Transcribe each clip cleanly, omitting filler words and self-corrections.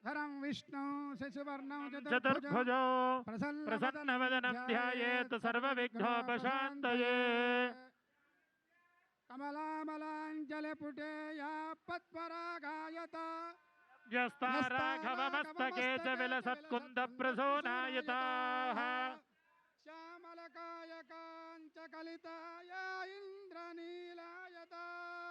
धरं विष्णु शशिवर्णं चतुर्भुजो प्रसन्नवदनं ध्यायेत् सर्वविघ्नोपशान्तये कमलामलाञ्जलिपुटे या पद्मरागायता यस्ताराघवमस्तके च विलसत्कुन्दप्रसूनायताः श्यामलकायकाञ्चकलिताय इन्द्रनीलायता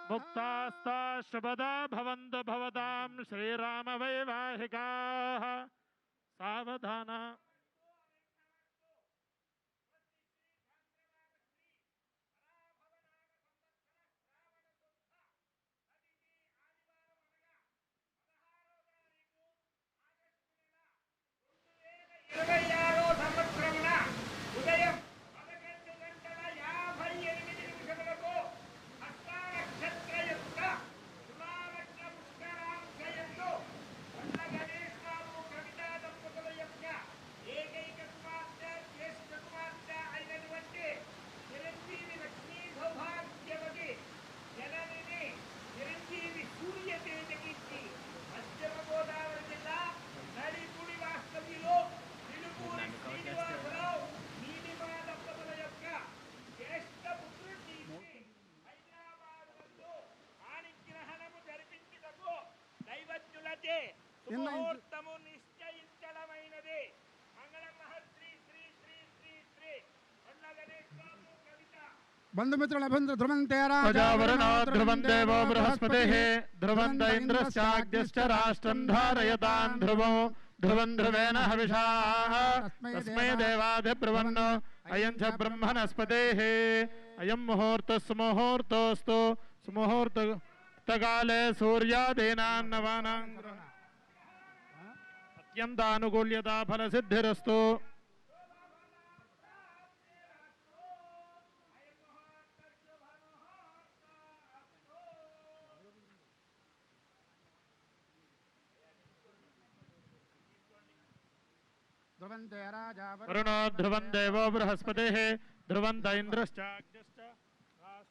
मुक्तास्ता शुभदा भवन्तु भवतां श्रीरामवैवाहिकाः सावधान। ఉదయం 11:58 హస్తా నక్షత్రయుక్త తులాలగ్న పుష్కరాంశయంతో కొండ గణేష్ బాబు కవితా దంపతుల యొక్క ఏకైక కుమార్తె జ్యేష్ఠ కుమార్తె అయినటువంటి చిరంజీవి లక్ష్మీ సౌభాగ్యవతి జననిని చిరంజీవి సూర్య తేజకిచ్చి పశ్చిమ గోదావరి జిల్లా నడిపుడి వాస్తవ్యులో నిలుపూరి శ్రీనివాసరావు నీలిమా దంపతుల యొక్క జ్యేష్ఠ పుత్రుడిని హైదరాబాద్ నందు ఆణిగ్రహణము జరిపించుటకు దైవజ్ఞులచే శుభముహూర్తము నిశ్చయించడమైనది. మంగళం మహర్షి శ్రీ శ్రీ శ్రీ శ్రీ కొండ గణేష్ బాబు కవిత. बंधुमित्रुल ध्रुवन्ते राजावरणो ध्रुवं देवो बृहस्पतिः ध्रुवन्त इन्द्रश्चाग्निश्च राष्ट्रं धारयतां ध्रुवो ध्रुवं ध्रुवेण हविषाः तस्मै देवाधिब्रुवन् अयं च ब्रह्मणस्पतिः अयं मुहूर्तः सुमुहूर्तोऽस्तु सुमुहूर्तकाले सूर्यादीनां नवानां अत्यन्तानुकूल्यता फलसिद्धिरस्तु। वरुणो ध्रुवं देवो बृहस्पतिः ध्रुवन्त इन्द्रश्चाग्निश्च